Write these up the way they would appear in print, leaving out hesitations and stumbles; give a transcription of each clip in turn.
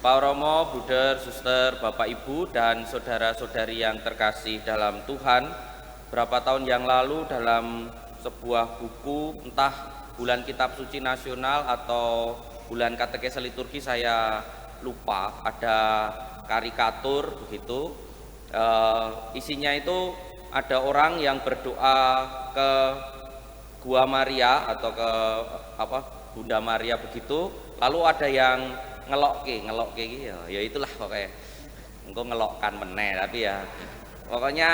Pak Romo, Bruder, Suster, Bapak Ibu, dan saudara-saudari yang terkasih dalam Tuhan, berapa tahun yang lalu dalam sebuah buku, entah bulan kitab suci nasional atau bulan katekese liturgi, saya lupa, ada karikatur begitu. Isinya itu ada orang yang berdoa ke Gua Maria atau ke Bunda Maria begitu, lalu ada yang ngelokke ya itulah pokoknya engko ngelokkan meneh, tapi ya pokoknya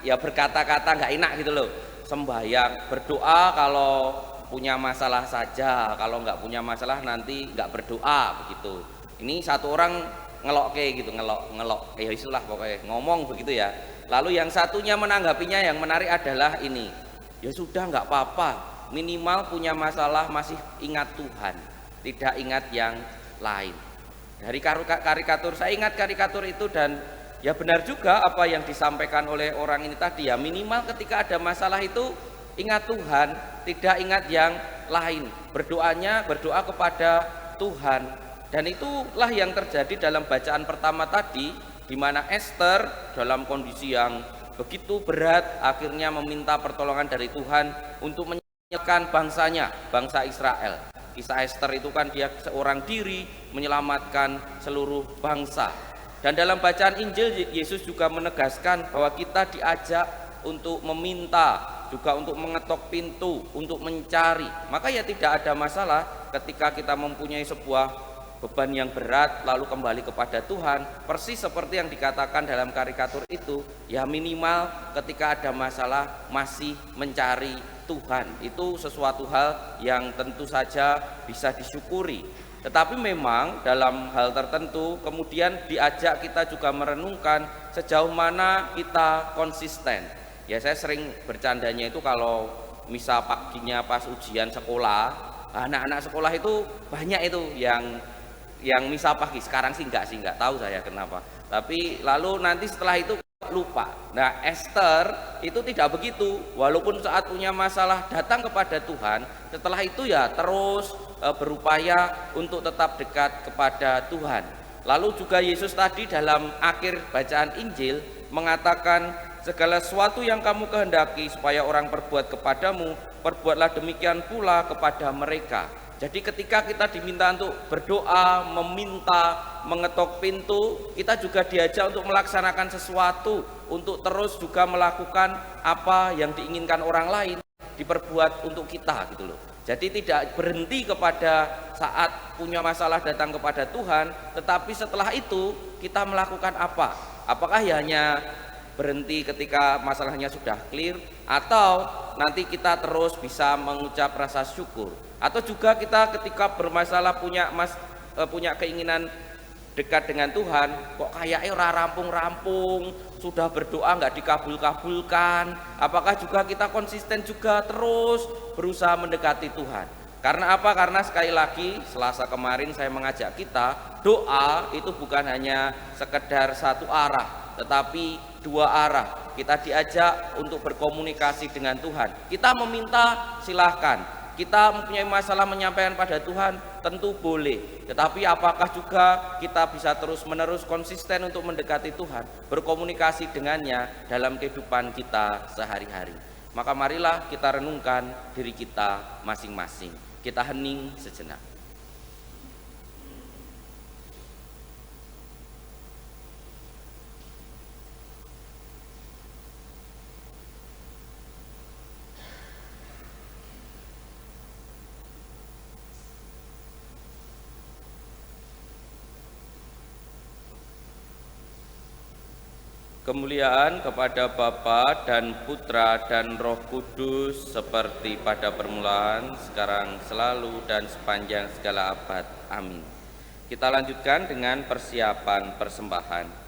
ya berkata-kata nggak enak gitu loh. Sembahyang berdoa kalau punya masalah saja, kalau nggak punya masalah nanti nggak berdoa begitu. Ini satu orang ngelokke gitu, ngelok ya itulah pokoknya ngomong begitu ya. Lalu yang satunya menanggapinya yang menarik adalah ini, ya sudah nggak apa-apa, minimal punya masalah masih ingat Tuhan, tidak ingat yang lain. Dari karikatur, saya ingat karikatur itu, dan ya benar juga apa yang disampaikan oleh orang ini tadi, ya minimal ketika ada masalah itu ingat Tuhan, tidak ingat yang lain, berdoa kepada Tuhan. Dan itulah yang terjadi dalam bacaan pertama tadi, di mana Esther dalam kondisi yang begitu berat akhirnya meminta pertolongan dari Tuhan untuk menyelamatkan bangsanya, bangsa Israel. Kisah Esther itu kan dia seorang diri menyelamatkan seluruh bangsa. Dan dalam bacaan Injil, Yesus juga menegaskan bahwa kita diajak untuk meminta, juga untuk mengetok pintu, untuk mencari. Maka ya tidak ada masalah ketika kita mempunyai sebuah beban yang berat lalu kembali kepada Tuhan, persis seperti yang dikatakan dalam karikatur itu, ya minimal ketika ada masalah masih mencari Tuhan. Itu sesuatu hal yang tentu saja bisa disyukuri. Tetapi memang dalam hal tertentu kemudian diajak kita juga merenungkan sejauh mana kita konsisten. Ya saya sering bercandanya itu kalau misa paginya pas ujian sekolah, anak-anak sekolah itu banyak itu yang misa pagi. Sekarang sih enggak tahu saya kenapa. Tapi lalu nanti setelah itu lupa. Nah, Esther itu tidak begitu. Walaupun saat punya masalah datang kepada Tuhan, setelah itu ya terus berupaya untuk tetap dekat kepada Tuhan. Lalu juga Yesus tadi dalam akhir bacaan Injil mengatakan, segala sesuatu yang kamu kehendaki supaya orang perbuat kepadamu, perbuatlah demikian pula kepada mereka. Jadi ketika kita diminta untuk berdoa, meminta, mengetok pintu, kita juga diajak untuk melaksanakan sesuatu, untuk terus juga melakukan apa yang diinginkan orang lain diperbuat untuk kita gitu loh. Jadi tidak berhenti kepada saat punya masalah datang kepada Tuhan, tetapi setelah itu kita melakukan apa? Apakah hanya berhenti ketika masalahnya sudah clear, atau nanti kita terus bisa mengucap rasa syukur, atau juga kita ketika bermasalah punya keinginan dekat dengan Tuhan, kok kayaknya ora rampung-rampung, sudah berdoa nggak dikabul-kabulkan, apakah juga kita konsisten juga terus berusaha mendekati Tuhan? Karena apa? Karena sekali lagi Selasa kemarin saya mengajak kita, doa itu bukan hanya sekedar satu arah, tetapi dua arah. Kita diajak untuk berkomunikasi dengan Tuhan. Kita meminta silahkan, kita mempunyai masalah menyampaikan pada Tuhan tentu boleh, tetapi apakah juga kita bisa terus menerus konsisten untuk mendekati Tuhan, berkomunikasi dengannya dalam kehidupan kita sehari-hari? Maka marilah kita renungkan diri kita masing-masing. Kita hening sejenak. Kemuliaan kepada Bapa dan Putra dan Roh Kudus, seperti pada permulaan, sekarang, selalu, dan sepanjang segala abad. Amin. Kita lanjutkan dengan persiapan persembahan.